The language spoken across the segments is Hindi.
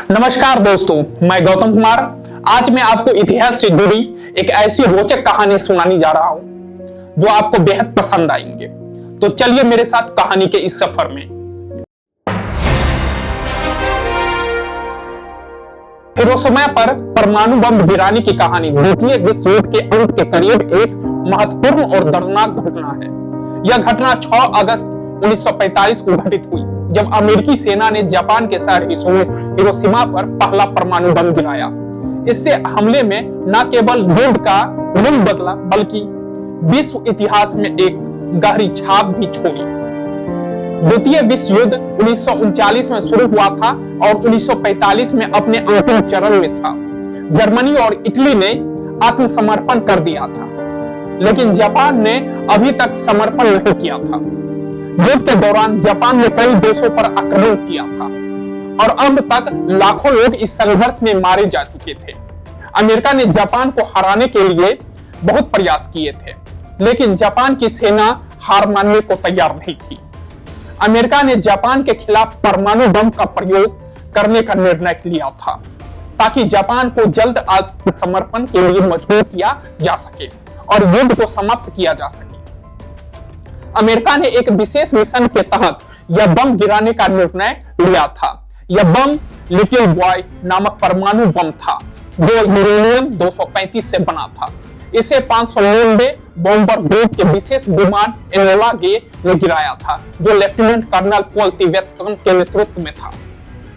नमस्कार दोस्तों, मैं गौतम कुमार। आज मैं आपको इतिहास से जुड़ी एक ऐसी रोचक कहानी सुनाने जा रहा हूं जो आपको बेहद पसंद आएंगे। तो चलिए मेरे साथ कहानी के इस सफर में। हिरोशिमा पर परमाणु बम गिराने की कहानी द्वितीय विश्व युद्ध के अंत के करीब एक महत्वपूर्ण और दर्दनाक घटना है। यह घटना 6 अगस्त 1945 को घटित हुई, जब अमेरिकी सेना ने जापान के शहर हिरोशिमा पर पहला परमाणु बम गिराया। इससे हमले में न केवल युद्ध का रुख बदला, बल्कि विश्व इतिहास में एक गहरी छाप भी छोड़ी। द्वितीय विश्व युद्ध 1939 में शुरू हुआ था और 1945 में अपने अंतिम चरण में था। जर्मनी और इटली ने आत्मसमर्पण कर दिया था, लेकिन जापान ने अभी तक समर्पण नहीं किया था। युद्ध के दौरान जापान ने कई देशों पर आक्रमण किया था और अब तक लाखों लोग इस संघर्ष में मारे जा चुके थे। अमेरिका ने जापान को हराने के लिए बहुत प्रयास किए थे, लेकिन जापान की सेना हार मानने को तैयार नहीं थी। अमेरिका ने जापान के खिलाफ परमाणु बम का प्रयोग करने का निर्णय लिया था, ताकि जापान को जल्द आत्मसमर्पण के लिए मजबूर किया जा सके और युद्ध को समाप्त किया जा सके। अमेरिका ने एक विशेष मिशन के तहत यह बम गिराने का निर्णय लिया था। यह बम लिटिल बॉय नामक परमाणु बम था, जो यूरेनियम 235 से बना था। इसे 599 बॉम्बर ग्रुप के विशेष विमान एनोला गे ने गिराया था, जो लेफ्टिनेंट कर्नल पॉल तिवेतन के नेतृत्व में था।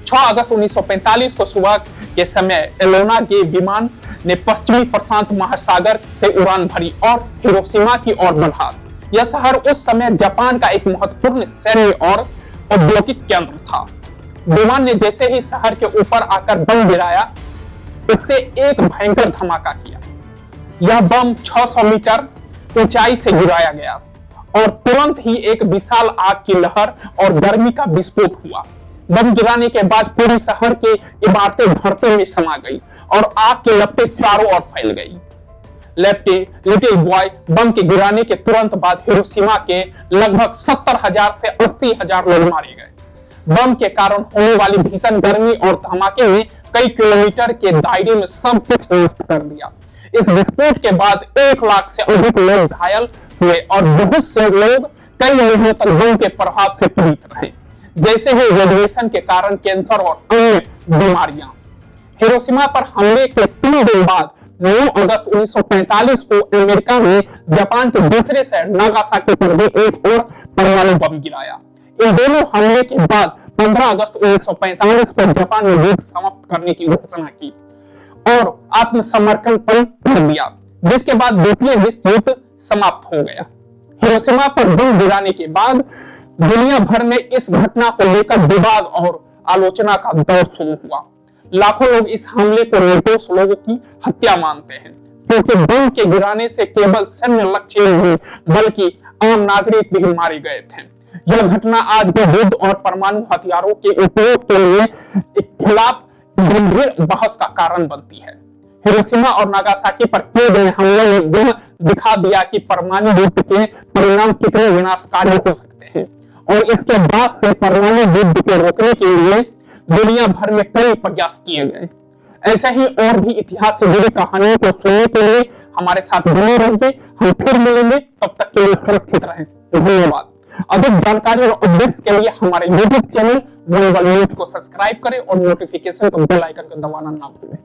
6 अगस्त 1945 को सुबह के समय एनोला गे विमान ने पश्चिमी प्रशांत महासागर से उड़ान भरी और हिरोशिमा की ओर बढ़ा। यह शहर उस समय जापान का एक महत्वपूर्ण सैन्य और औद्योगिक केंद्र था। विमान ने जैसे ही शहर के ऊपर आकर बम गिराया, इससे एक भयंकर धमाका किया। यह बम 600 मीटर ऊंचाई से गिराया गया और तुरंत ही एक विशाल आग की लहर और गर्मी का विस्फोट हुआ। बम गिराने के बाद पूरी शहर की इमारतें धरती में समा गई और आग की लपटें चारों ओर फैल गई। लिटिल बॉय बम के गिराने के तुरंत बाद हिरोशिमा के लगभग 70,000 से 80,000 लोग मारे गए। बम के कारण होने वाली भीषण गर्मी और धमाके ने कई किलोमीटर के दायरे में सब कुछ नष्ट कर दिया। इस विस्फोट के बाद 1 लाख से अधिक लोग घायल हुए और बहुत से लोग कई महीनों तक बम के प्रभाव से पीड़ित रहे, जैसे ही रेडिएशन के कारण कैंसर और अन्य बीमारियां। हिरोशिमा पर हमले के 3 दिन बाद 9 अगस्त 1945 को अमेरिका ने जापान के दूसरे शहर नागासाकी पर भी एक और परमाणु बम गिराया। इन दोनों हमले के बाद 15 अगस्त 1945 को जापान ने युद्ध समाप्त करने की घोषणा की और आत्मसमर्पण कर दिया, जिसके बाद द्वितीय विश्व युद्ध समाप्त हो गया। हिरोशिमा पर बम गिराने के बाद दुनिया भर में इस घटना को लेकर विवाद और आलोचना का दौर शुरू हुआ। लाखों लोग इस हमले को निर्दोष लोगों की हत्या मानते हैं, क्योंकि बम के गिराने से केवल सैन्य लक्ष्य नहीं, बल्कि आम नागरिक भी मारे गए थे। यह घटना आज भी युद्ध और परमाणु हथियारों के उपयोग के लिए खिलाफ गंभीर बहस का कारण बनती है। हिरोशिमा और नागासाकी पर किए गए हमले ने यह दिखा दिया कि परमाणु युद्ध के परिणाम कितने विनाशकारी हो सकते हैं, और इसके बाद से परमाणु युद्ध को रोकने के लिए दुनिया भर में कई प्रयास किए गए। ऐसे ही और भी इतिहास से जुड़ी कहानियों को सुनने के लिए हमारे साथ बने रहिए। हम फिर मिलेंगे, तब तक के लिए सुरक्षित रहें। धन्यवाद। अधिक जानकारी और अपडेट्स के लिए हमारे YouTube चैनल न्यूज को सब्सक्राइब करें और नोटिफिकेशन को बेल आइकन को दबाना ना भूलें।